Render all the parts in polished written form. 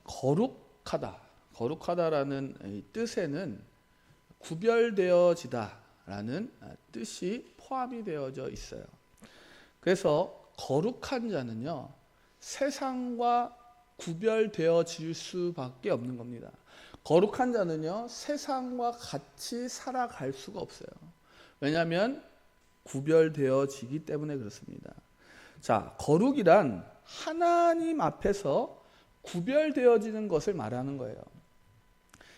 거룩하다. 거룩하다라는 이 뜻에는 구별되어지다라는 뜻이 포함이 되어져 있어요. 그래서 거룩한 자는요, 세상과 구별되어질 수밖에 없는 겁니다. 거룩한 자는요, 세상과 같이 살아갈 수가 없어요. 왜냐하면 구별되어지기 때문에 그렇습니다. 자, 거룩이란 하나님 앞에서 구별되어지는 것을 말하는 거예요.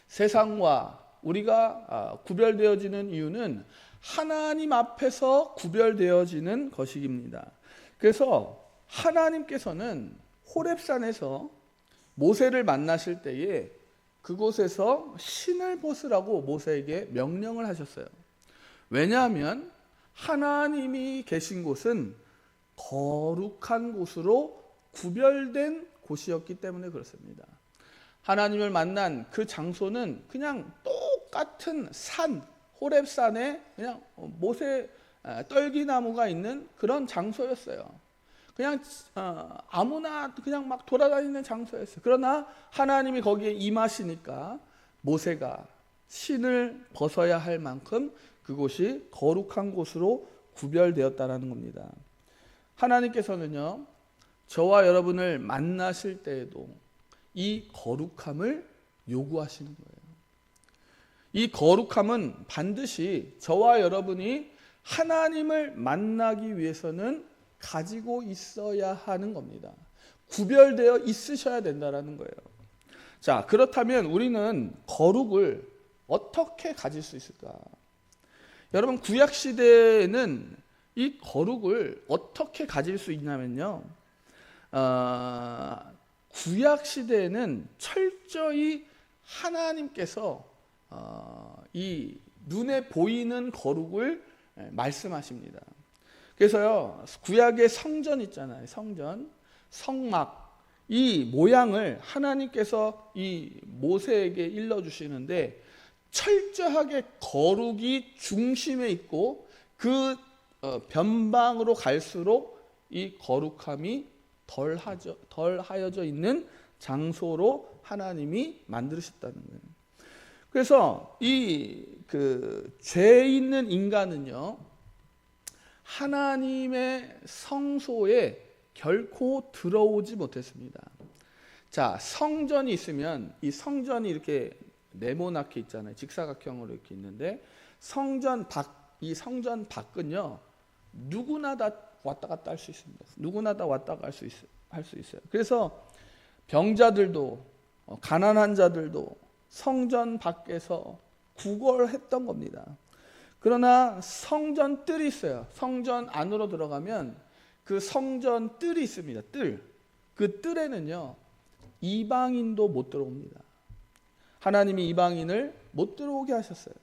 세상과 우리가 구별되어지는 이유는 하나님 앞에서 구별되어지는 것입니다. 그래서 하나님께서는 호렙산에서 모세를 만나실 때에 그곳에서 신을 벗으라고 모세에게 명령을 하셨어요. 왜냐하면 하나님이 계신 곳은 거룩한 곳으로 구별된 곳이었기 때문에 그렇습니다. 하나님을 만난 그 장소는 그냥 똑같은 산, 호렙산에 그냥 모세 떨기나무가 있는 그런 장소였어요. 그냥 아무나 그냥 막 돌아다니는 장소였어요. 그러나 하나님이 거기에 임하시니까 모세가 신을 벗어야 할 만큼 그곳이 거룩한 곳으로 구별되었다라는 겁니다. 하나님께서는요, 저와 여러분을 만나실 때에도 이 거룩함을 요구하시는 거예요. 이 거룩함은 반드시 저와 여러분이 하나님을 만나기 위해서는 가지고 있어야 하는 겁니다. 구별되어 있으셔야 된다는 거예요. 자, 그렇다면 우리는 거룩을 어떻게 가질 수 있을까? 여러분, 구약 시대에는 이 거룩을 어떻게 가질 수 있냐면요, 구약 시대에는 철저히 하나님께서 이 눈에 보이는 거룩을 말씀하십니다. 그래서요, 구약의 성전 있잖아요. 성전, 성막, 이 모양을 하나님께서 이 모세에게 일러주시는데 철저하게 거룩이 중심에 있고 그 변방으로 갈수록 이 거룩함이 덜 하여져 있는 장소로 하나님이 만드셨다는 거예요. 그래서 이 죄 있는 인간은요, 하나님의 성소에 결코 들어오지 못했습니다. 자, 성전이 있으면 이 성전이 이렇게 네모나게 있잖아요. 직사각형으로 이렇게 있는데 이 성전 밖은요, 누구나 다 왔다 갔다 할 수 있습니다. 누구나 다 왔다 갈 수 있어요. 그래서 병자들도 가난한 자들도 성전 밖에서 구걸했던 겁니다. 그러나 성전 뜰이 있어요. 성전 안으로 들어가면 그 성전 뜰이 있습니다. 뜰. 그 뜰에는요, 이방인도 못 들어옵니다. 하나님이 이방인을 못 들어오게 하셨어요.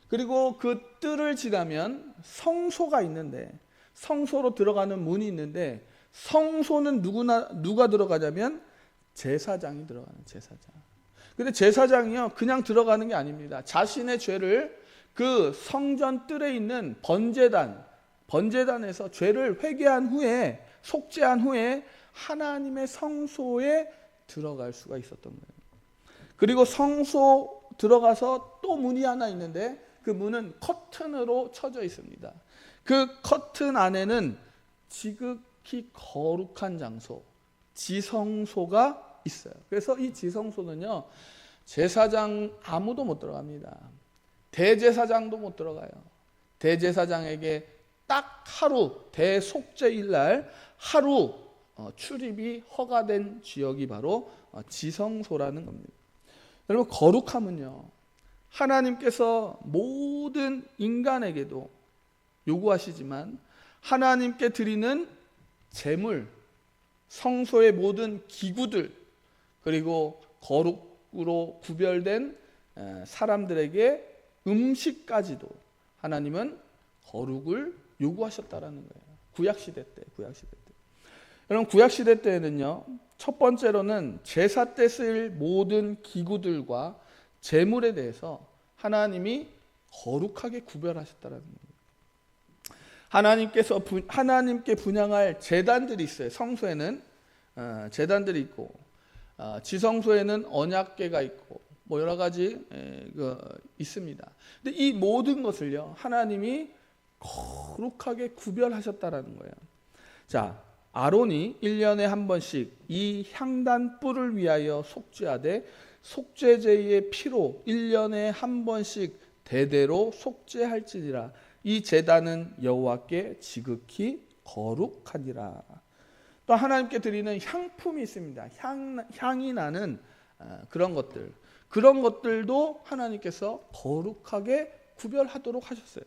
그리고 그 뜰을 지나면 성소가 있는데, 성소로 들어가는 문이 있는데, 성소는 누가 들어가냐면 제사장이 들어가는, 제사장. 근데 제사장이요, 그냥 들어가는 게 아닙니다. 자신의 죄를 그 성전 뜰에 있는 번제단에서 죄를 회개한 후에, 속죄한 후에 하나님의 성소에 들어갈 수가 있었던 거예요. 그리고 성소 들어가서 또 문이 하나 있는데 그 문은 커튼으로 쳐져 있습니다. 그 커튼 안에는 지극히 거룩한 장소, 지성소가 있어요. 그래서 이 지성소는요, 제사장 아무도 못 들어갑니다. 대제사장도 못 들어가요. 대제사장에게 딱 하루, 대속죄일 날 하루 출입이 허가된 지역이 바로 지성소라는 겁니다. 여러분, 거룩함은요, 하나님께서 모든 인간에게도 요구하시지만 하나님께 드리는 제물, 성소의 모든 기구들, 그리고 거룩으로 구별된 사람들에게 음식까지도 하나님은 거룩을 요구하셨다라는 거예요. 구약시대 때. 여러분, 구약시대 때에는요, 첫 번째로는 제사 때 쓰일 모든 기구들과 제물에 대해서 하나님이 거룩하게 구별하셨다라는 겁니다. 하나님께 분향할 제단들이 있어요. 성소에는 제단들이 있고, 지성소에는 언약궤가 있고 뭐 여러 가지 있습니다. 근데 이 모든 것을요 하나님이 거룩하게 구별하셨다라는 거예요. 자, 아론이 1년에 한 번씩 이 향단 뿔을 위하여 속죄하되 속죄제의 피로 1년에 한 번씩 대대로 속죄할지니라. 이 제단은 여호와께 지극히 거룩하니라. 또 하나님께 드리는 향품이 있습니다. 향이 나는 그런 것들도 하나님께서 거룩하게 구별하도록 하셨어요.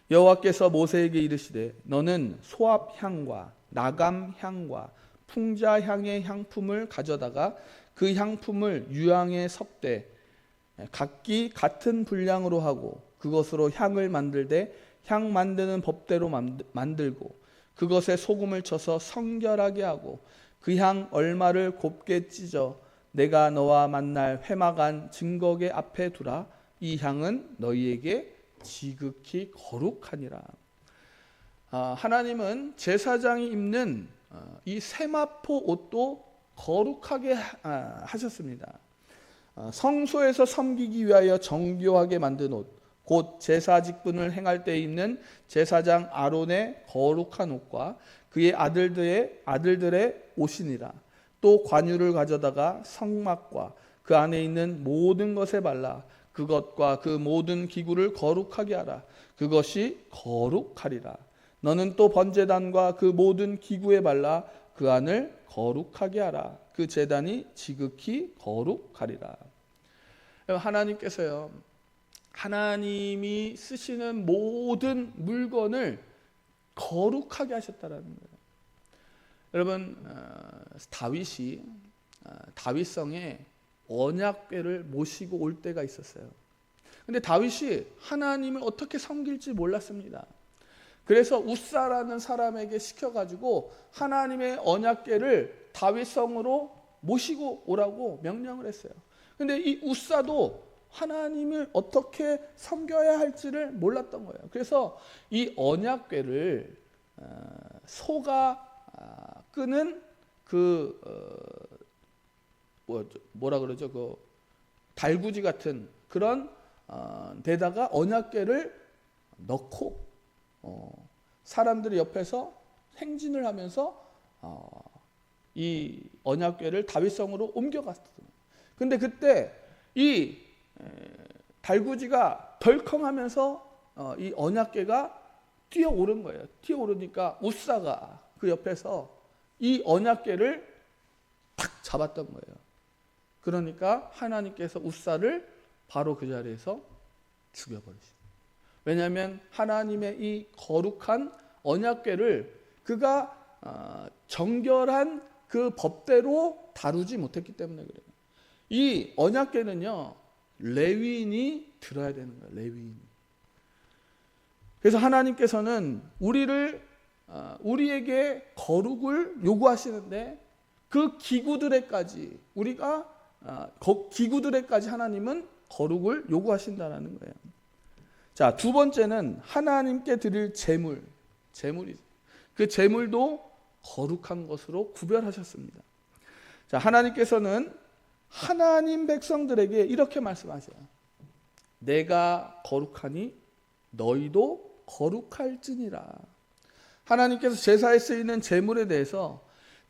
여호와께서 모세에게 이르시되 너는 소압향과 나감향과 풍자향의 향품을 가져다가 그 향품을 유향에 섞되 각기 같은 분량으로 하고 그것으로 향을 만들되 향 만드는 법대로 만들고 그것에 소금을 쳐서 성결하게 하고 그 향 얼마를 곱게 찢어 내가 너와 만날 회막안 증거계 앞에 두라. 이 향은 너희에게 지극히 거룩하니라. 하나님은 제사장이 입는 이 세마포 옷도 거룩하게 하셨습니다. 성소에서 섬기기 위하여 정교하게 만든 옷, 곧 제사 직분을 행할 때 입는 제사장 아론의 거룩한 옷과 그의 아들들의 옷이니라. 또 관유를 가져다가 성막과 그 안에 있는 모든 것에 발라 그것과 그 모든 기구를 거룩하게 하라. 그것이 거룩하리라. 너는 또 번제단과 그 모든 기구에 발라 그 안을 거룩하게 하라. 그 제단이 지극히 거룩하리라. 하나님께서요, 하나님이 쓰시는 모든 물건을 거룩하게 하셨다라는 거예요. 여러분, 다윗이 다윗성에 언약궤를 모시고 올 때가 있었어요. 근데 다윗이 하나님을 어떻게 섬길지 몰랐습니다. 그래서 우사라는 사람에게 시켜가지고 하나님의 언약궤를 다윗성으로 모시고 오라고 명령을 했어요. 근데 이 우사도 하나님을 어떻게 섬겨야 할지를 몰랐던 거예요. 그래서 이 언약궤를 소가 끄는 뭐라 그러죠? 그 달구지 같은 그런 데다가 언약궤를 넣고 사람들이 옆에서 행진을 하면서 이 언약궤를 다윗성으로 옮겨갔어요. 근데 그때 이 달구지가 덜컹하면서 이 언약궤가 뛰어오른 거예요. 뛰어오르니까 우사가 그 옆에서 이 언약궤를 탁 잡았던 거예요. 그러니까 하나님께서 우사를 바로 그 자리에서 죽여버리시죠. 왜냐하면 하나님의 이 거룩한 언약궤를 그가 정결한 그 법대로 다루지 못했기 때문에 그래요. 이 언약궤는요, 레위인이 들어야 되는 거예요. 레위인이. 그래서 하나님께서는 우리에게 거룩을 요구하시는데 그 기구들에까지 기구들에까지 하나님은 거룩을 요구하신다는 거예요. 자, 두 번째는 하나님께 드릴 제물이 그 제물도 거룩한 것으로 구별하셨습니다. 자, 하나님께서는 하나님 백성들에게 이렇게 말씀하셔요. 내가 거룩하니 너희도 거룩할지니라. 하나님께서 제사에 쓰이는 제물에 대해서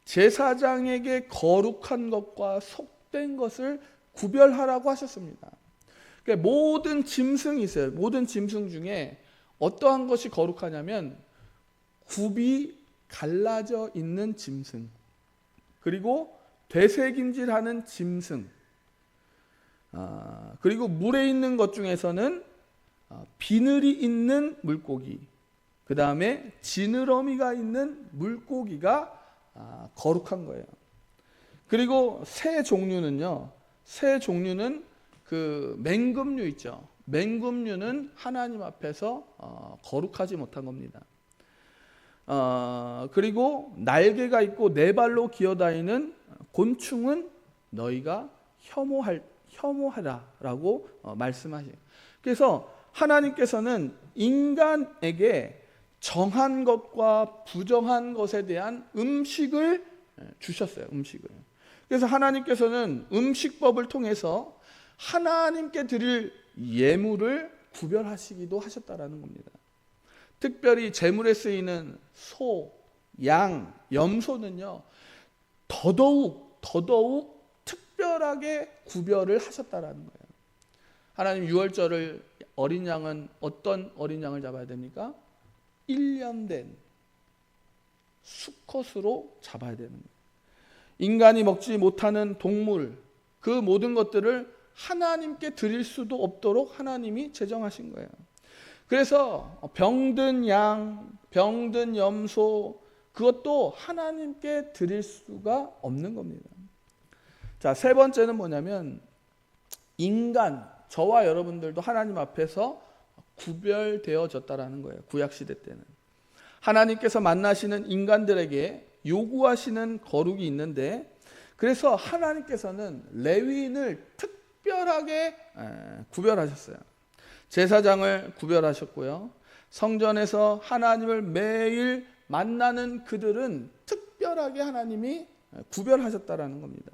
제사장에게 거룩한 것과 속된 것을 구별하라고 하셨습니다. 그러니까 모든 짐승이 있어요. 모든 짐승 중에 어떠한 것이 거룩하냐면 굽이 갈라져 있는 짐승, 그리고 되새김질하는 짐승, 그리고 물에 있는 것 중에서는 비늘이 있는 물고기, 그 다음에 지느러미가 있는 물고기가 거룩한 거예요. 그리고 새 종류는 그 맹금류 있죠. 맹금류는 하나님 앞에서 거룩하지 못한 겁니다. 그리고 날개가 있고 네 발로 기어다니는 곤충은 너희가 혐오하라라고 말씀하세요. 그래서 하나님께서는 인간에게 정한 것과 부정한 것에 대한 음식을 주셨어요. 음식을. 그래서 하나님께서는 음식법을 통해서 하나님께 드릴 예물을 구별하시기도 하셨다라는 겁니다. 특별히 제물에 쓰이는 소, 양, 염소는요 더더욱 특별하게 구별을 하셨다라는 거예요. 하나님 유월절을 어린 양은 어떤 어린 양을 잡아야 됩니까? 1년 된 수컷으로 잡아야 되는 거예요. 인간이 먹지 못하는 동물, 그 모든 것들을 하나님께 드릴 수도 없도록 하나님이 제정하신 거예요. 그래서 병든 양, 병든 염소, 그것도 하나님께 드릴 수가 없는 겁니다. 자, 세 번째는 뭐냐면 인간, 저와 여러분들도 하나님 앞에서 구별되어졌다라는 거예요. 구약시대 때는. 하나님께서 만나시는 인간들에게 요구하시는 거룩이 있는데, 그래서 하나님께서는 레위인을 특별하게 구별하셨어요. 제사장을 구별하셨고요. 성전에서 하나님을 매일 만나는 그들은 특별하게 하나님이 구별하셨다라는 겁니다.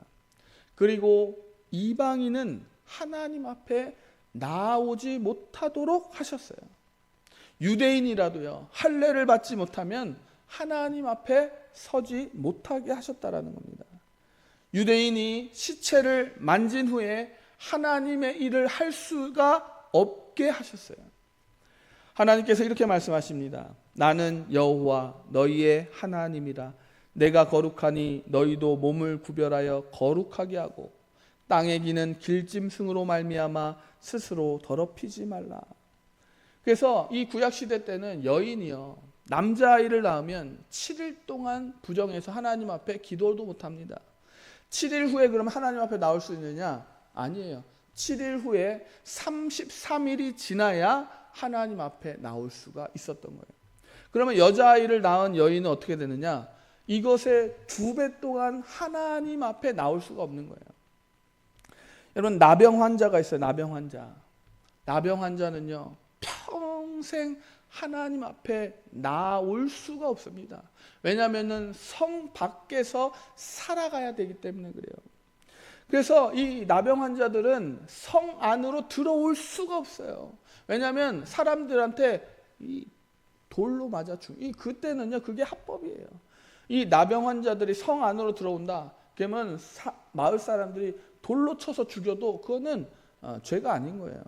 그리고 이방인은 하나님 앞에 나오지 못하도록 하셨어요. 유대인이라도요, 할례를 받지 못하면 하나님 앞에 서지 못하게 하셨다라는 겁니다. 유대인이 시체를 만진 후에 하나님의 일을 할 수가 없게 하셨어요. 하나님께서 이렇게 말씀하십니다. 나는 여호와 너희의 하나님이라. 내가 거룩하니 너희도 몸을 구별하여 거룩하게 하고 땅에 기는 길짐승으로 말미암아 스스로 더럽히지 말라. 그래서 이 구약시대 때는 여인이요, 남자아이를 낳으면 7일 동안 부정해서 하나님 앞에 기도도 못합니다. 7일 후에 그럼 하나님 앞에 나올 수 있느냐? 아니에요. 7일 후에 33일이 지나야 하나님 앞에 나올 수가 있었던 거예요. 그러면 여자아이를 낳은 여인은 어떻게 되느냐? 이것의 2배 동안 하나님 앞에 나올 수가 없는 거예요. 여러분, 나병 환자가 있어요. 나병 환자. 나병 환자는요, 평생 하나님 앞에 나올 수가 없습니다. 왜냐하면 성 밖에서 살아가야 되기 때문에 그래요. 그래서 이 나병 환자들은 성 안으로 들어올 수가 없어요. 왜냐하면 사람들한테 이 돌로 맞아 죽이, 그때는요 그게 합법이에요. 이 나병 환자들이 성 안으로 들어온다 그러면 마을 사람들이 돌로 쳐서 죽여도 그거는 죄가 아닌 거예요.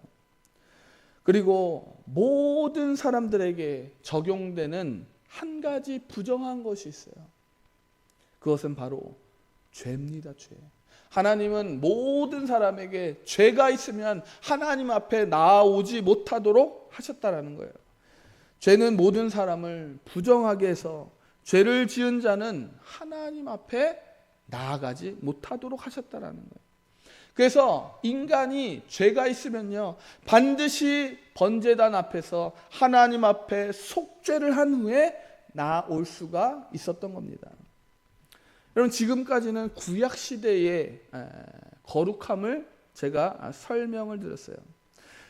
그리고 모든 사람들에게 적용되는 한 가지 부정한 것이 있어요. 그것은 바로 죄입니다. 죄. 하나님은 모든 사람에게 죄가 있으면 하나님 앞에 나오지 못하도록 하셨다라는 거예요. 죄는 모든 사람을 부정하게 해서 죄를 지은 자는 하나님 앞에 나아가지 못하도록 하셨다라는 거예요. 그래서 인간이 죄가 있으면요 반드시 번제단 앞에서 하나님 앞에 속죄를 한 후에 나올 수가 있었던 겁니다. 여러분, 지금까지는 구약 시대의 거룩함을 제가 설명을 드렸어요.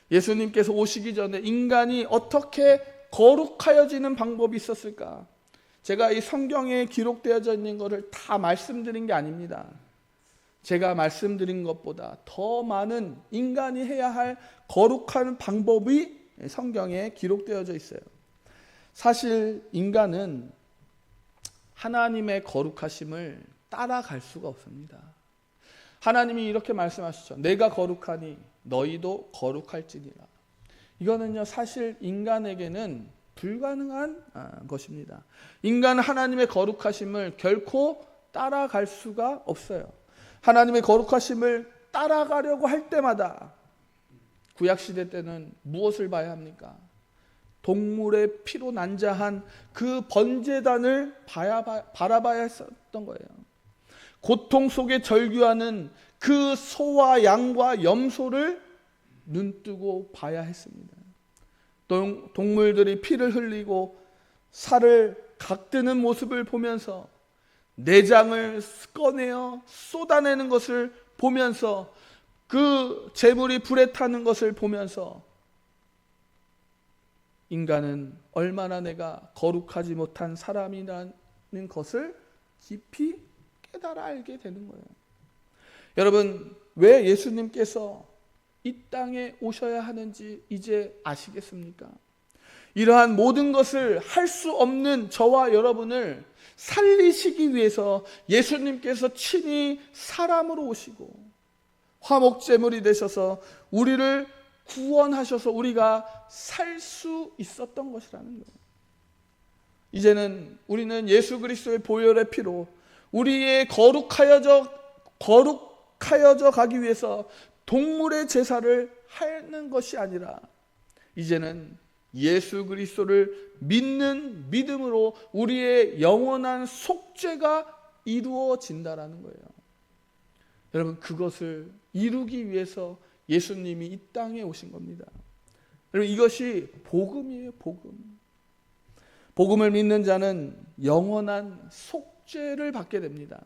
예수님께서 오시기 전에 인간이 어떻게 거룩하여지는 방법이 있었을까? 제가 이 성경에 기록되어져 있는 것을 다 말씀드린 게 아닙니다. 제가 말씀드린 것보다 더 많은 인간이 해야 할 거룩한 방법이 성경에 기록되어져 있어요. 사실 인간은 하나님의 거룩하심을 따라갈 수가 없습니다. 하나님이 이렇게 말씀하시죠. 내가 거룩하니 너희도 거룩할지니라. 이거는요 사실 인간에게는 불가능한 것입니다. 인간은 하나님의 거룩하심을 결코 따라갈 수가 없어요. 하나님의 거룩하심을 따라가려고 할 때마다 구약시대 때는 무엇을 봐야 합니까? 동물의 피로 난자한 그 번제단을 바라봐야 했었던 거예요. 고통 속에 절규하는 그 소와 양과 염소를 눈뜨고 봐야 했습니다. 동물들이 피를 흘리고 살을 각드는 모습을 보면서 내장을 꺼내어 쏟아내는 것을 보면서 그 재물이 불에 타는 것을 보면서 인간은 얼마나 내가 거룩하지 못한 사람이라는 것을 깊이 깨달아 알게 되는 거예요. 여러분, 왜 예수님께서 이 땅에 오셔야 하는지 이제 아시겠습니까? 이러한 모든 것을 할 수 없는 저와 여러분을 살리시기 위해서 예수님께서 친히 사람으로 오시고 화목제물이 되셔서 우리를 구원하셔서 우리가 살 수 있었던 것이라는 거예요. 이제는 우리는 예수 그리스도의 보혈의 피로 우리의 거룩하여져 가기 위해서 동물의 제사를 하는 것이 아니라 이제는 예수 그리스도를 믿는 믿음으로 우리의 영원한 속죄가 이루어진다라는 거예요. 여러분, 그것을 이루기 위해서 예수님이 이 땅에 오신 겁니다. 여러분, 이것이 복음이에요. 복음을 믿는 자는 영원한 속죄를 받게 됩니다.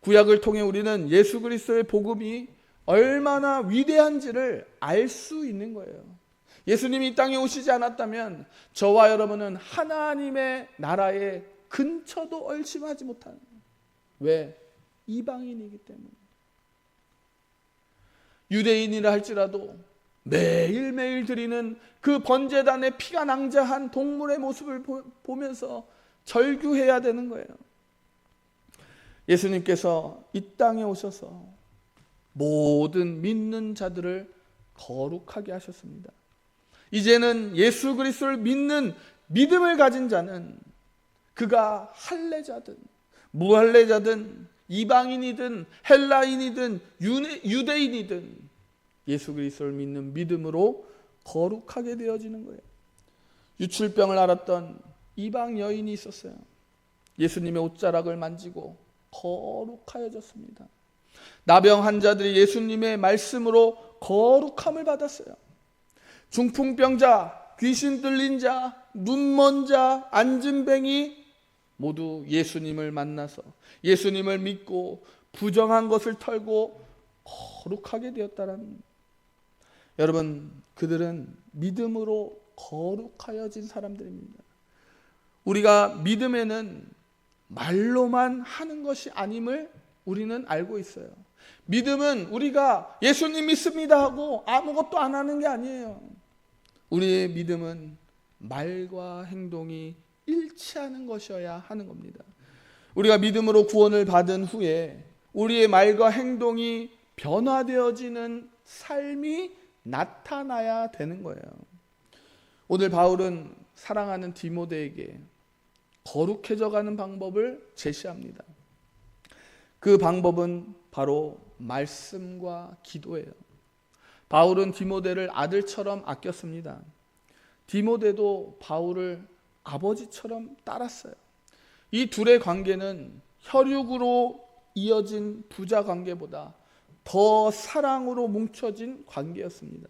구약을 통해 우리는 예수 그리스도의 복음이 얼마나 위대한지를 알 수 있는 거예요. 예수님이 이 땅에 오시지 않았다면 저와 여러분은 하나님의 나라의 근처도 얼씬하지 못하는, 왜? 이방인이기 때문에. 유대인이라 할지라도 매일매일 드리는 그 번제단에 피가 낭자한 동물의 모습을 보면서 절규해야 되는 거예요. 예수님께서 이 땅에 오셔서 모든 믿는 자들을 거룩하게 하셨습니다. 이제는 예수 그리스도를 믿는 믿음을 가진 자는 그가 할례자든 무할례자든 이방인이든 헬라인이든 유대인이든 예수 그리스도를 믿는 믿음으로 거룩하게 되어지는 거예요. 유출병을 앓았던 이방 여인이 있었어요. 예수님의 옷자락을 만지고 거룩하여졌습니다. 나병 환자들이 예수님의 말씀으로 거룩함을 받았어요. 중풍병자, 귀신 들린 자, 눈먼 자, 안진뱅이 모두 예수님을 만나서 예수님을 믿고 부정한 것을 털고 거룩하게 되었다라는. 여러분, 그들은 믿음으로 거룩하여진 사람들입니다. 우리가 믿음에는 말로만 하는 것이 아님을 우리는 알고 있어요. 믿음은 우리가 예수님 믿습니다 하고 아무것도 안 하는 게 아니에요. 우리의 믿음은 말과 행동이 일치하는 것이어야 하는 겁니다. 우리가 믿음으로 구원을 받은 후에 우리의 말과 행동이 변화되어지는 삶이 나타나야 되는 거예요. 오늘 바울은 사랑하는 디모데에게 거룩해져 가는 방법을 제시합니다. 그 방법은 바로 말씀과 기도예요. 바울은 디모데를 아들처럼 아꼈습니다. 디모데도 바울을 아버지처럼 따랐어요. 이 둘의 관계는 혈육으로 이어진 부자 관계보다 더 사랑으로 뭉쳐진 관계였습니다.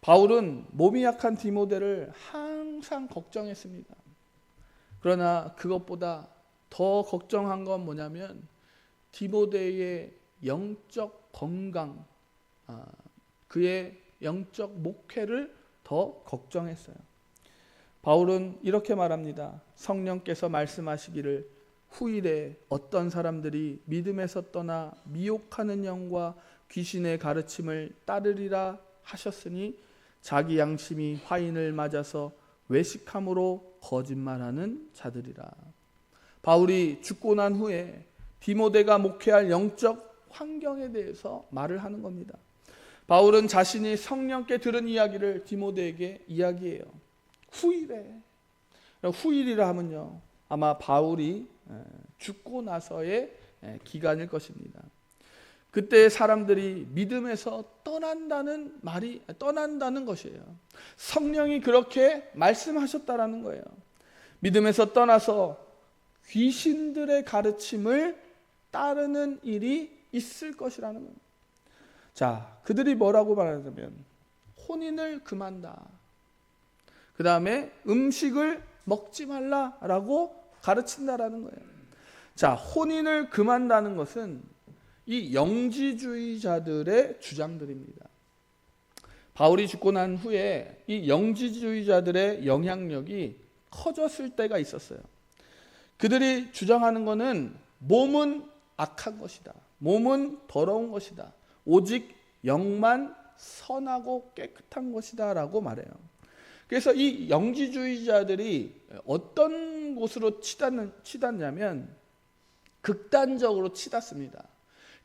바울은 몸이 약한 디모데를 항상 걱정했습니다. 그러나 그것보다 더 걱정한 건 뭐냐면 디모데의 영적 건강, 그의 영적 목회를 더 걱정했어요. 바울은 이렇게 말합니다. 성령께서 말씀하시기를 후일에 어떤 사람들이 믿음에서 떠나 미혹하는 영과 귀신의 가르침을 따르리라 하셨으니 자기 양심이 화인을 맞아서 외식함으로 거짓말하는 자들이라. 바울이 죽고 난 후에 디모데가 목회할 영적 환경에 대해서 말을 하는 겁니다. 바울은 자신이 성령께 들은 이야기를 디모데에게 이야기해요. 후일이라 하면요, 아마 바울이 죽고 나서의 기간일 것입니다. 그때 사람들이 믿음에서 떠난다는 것이에요. 성령이 그렇게 말씀하셨다라는 거예요. 믿음에서 떠나서 귀신들의 가르침을 따르는 일이 있을 것이라는 거예요. 자, 그들이 뭐라고 말하냐면 혼인을 금한다. 그 다음에 음식을 먹지 말라라고 가르친다라는 거예요. 자, 혼인을 금한다는 것은 이 영지주의자들의 주장들입니다. 바울이 죽고 난 후에 이 영지주의자들의 영향력이 커졌을 때가 있었어요. 그들이 주장하는 것은 몸은 악한 것이다. 몸은 더러운 것이다. 오직 영만 선하고 깨끗한 것이다 라고 말해요. 그래서 이 영지주의자들이 어떤 곳으로 치닫냐면 극단적으로 치닫습니다.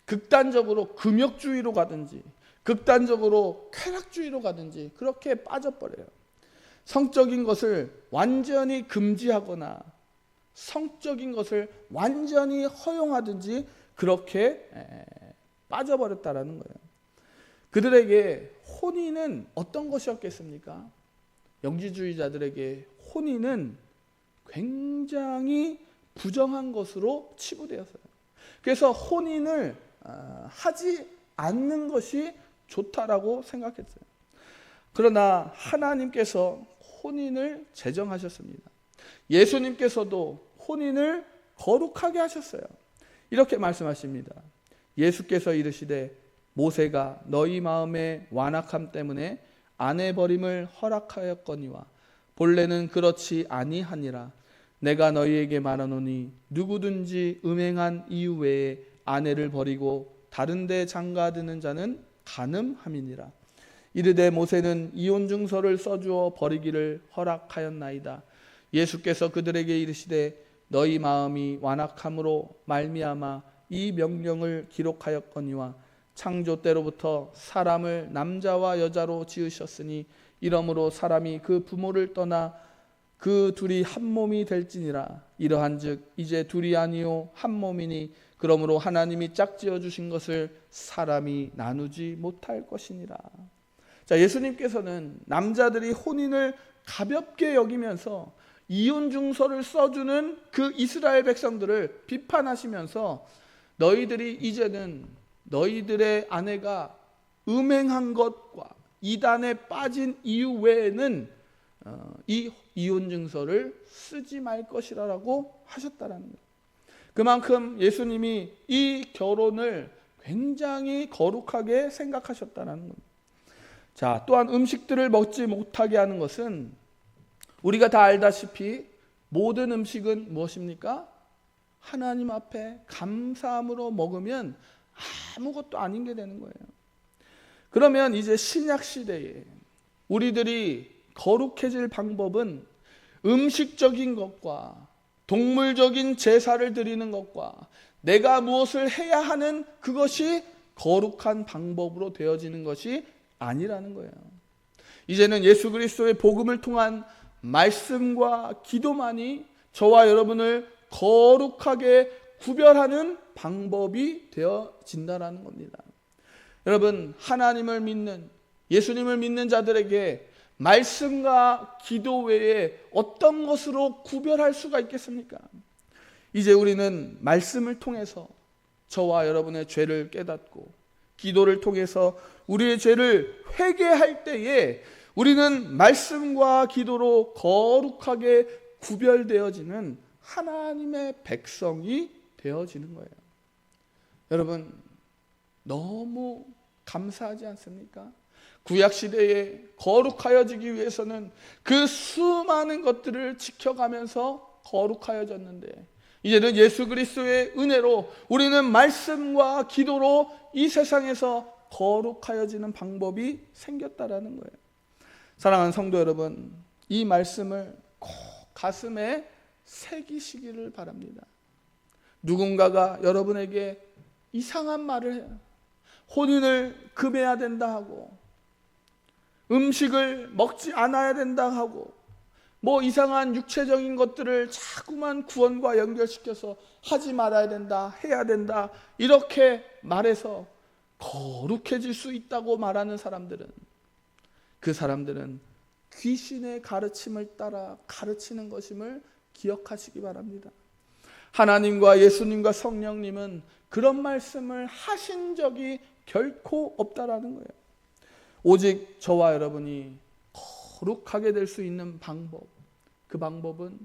극단적으로 금욕주의로 가든지 극단적으로 쾌락주의로 가든지 그렇게 빠져버려요. 성적인 것을 완전히 금지하거나 성적인 것을 완전히 허용하든지 그렇게 빠져버렸다라는 거예요. 그들에게 혼인은 어떤 것이었겠습니까? 영지주의자들에게 혼인은 굉장히 부정한 것으로 치부되었어요. 그래서 혼인을 하지 않는 것이 좋다라고 생각했어요. 그러나 하나님께서 혼인을 제정하셨습니다. 예수님께서도 혼인을 거룩하게 하셨어요. 이렇게 말씀하십니다. 예수께서 이르시되 모세가 너희 마음의 완악함 때문에 아내 버림을 허락하였거니와 본래는 그렇지 아니하니라. 내가 너희에게 말하노니 누구든지 음행한 이유 외에 아내를 버리고 다른 데 장가드는 자는 간음함이니라. 이르되 모세는 이혼 증서를 써주어 버리기를 허락하였나이다. 예수께서 그들에게 이르시되 너희 마음이 완악함으로 말미암아 이 명령을 기록하였거니와 창조 때로부터 사람을 남자와 여자로 지으셨으니 이러므로 사람이 그 부모를 떠나 그 둘이 한 몸이 될지니라. 이러한즉 이제 둘이 아니요 한 몸이니 그러므로 하나님이 짝지어 주신 것을 사람이 나누지 못할 것이니라. 자, 예수님께서는 남자들이 혼인을 가볍게 여기면서 이혼 증서를 써주는 그 이스라엘 백성들을 비판하시면서 너희들이 이제는 너희들의 아내가 음행한 것과 이단에 빠진 이유 외에는 이 이혼 증서를 쓰지 말 것이라고 하셨다라는 거예요. 그만큼 예수님이 이 결혼을 굉장히 거룩하게 생각하셨다는 겁니다. 자, 또한 음식들을 먹지 못하게 하는 것은 우리가 다 알다시피 모든 음식은 무엇입니까? 하나님 앞에 감사함으로 먹으면 아무것도 아닌 게 되는 거예요. 그러면 이제 신약 시대에 우리들이 거룩해질 방법은 음식적인 것과 동물적인 제사를 드리는 것과 내가 무엇을 해야 하는 그것이 거룩한 방법으로 되어지는 것이 아니라는 거예요. 이제는 예수 그리스도의 복음을 통한 말씀과 기도만이 저와 여러분을 거룩하게 구별하는 방법이 되어진다라는 겁니다. 여러분, 하나님을 믿는 예수님을 믿는 자들에게 말씀과 기도 외에 어떤 것으로 구별할 수가 있겠습니까? 이제 우리는 말씀을 통해서 저와 여러분의 죄를 깨닫고 기도를 통해서 우리의 죄를 회개할 때에 우리는 말씀과 기도로 거룩하게 구별되어지는 하나님의 백성이 되어지는 거예요. 여러분, 너무 감사하지 않습니까? 구약시대에 거룩하여지기 위해서는 그 수많은 것들을 지켜가면서 거룩하여졌는데 이제는 예수 그리스도의 은혜로 우리는 말씀과 기도로 이 세상에서 거룩하여지는 방법이 생겼다라는 거예요. 사랑하는 성도 여러분, 이 말씀을 꼭 가슴에 새기시기를 바랍니다. 누군가가 여러분에게 이상한 말을 해요. 혼인을 금해야 된다 하고 음식을 먹지 않아야 된다 하고 뭐 이상한 육체적인 것들을 자꾸만 구원과 연결시켜서 하지 말아야 된다, 해야 된다 이렇게 말해서 거룩해질 수 있다고 말하는 사람들은 그 사람들은 귀신의 가르침을 따라 가르치는 것임을 기억하시기 바랍니다. 하나님과 예수님과 성령님은 그런 말씀을 하신 적이 결코 없다라는 거예요. 오직 저와 여러분이 거룩하게 될 수 있는 방법, 그 방법은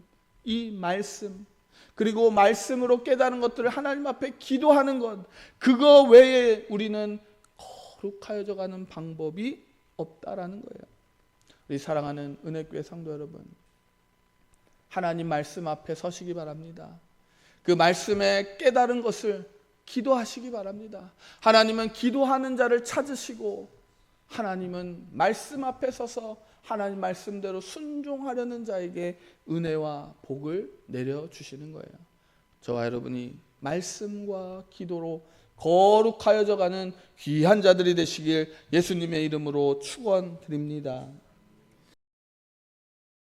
이 말씀, 그리고 말씀으로 깨달은 것들을 하나님 앞에 기도하는 것, 그거 외에 우리는 거룩하여져 가는 방법이 없다라는 거예요. 우리 사랑하는 은혜교회 성도 여러분, 하나님 말씀 앞에 서시기 바랍니다. 그 말씀에 깨달은 것을 기도하시기 바랍니다. 하나님은 기도하는 자를 찾으시고 하나님은 말씀 앞에 서서 하나님 말씀대로 순종하려는 자에게 은혜와 복을 내려주시는 거예요. 저와 여러분이 말씀과 기도로 거룩하여져 가는 귀한 자들이 되시길 예수님의 이름으로 축원드립니다.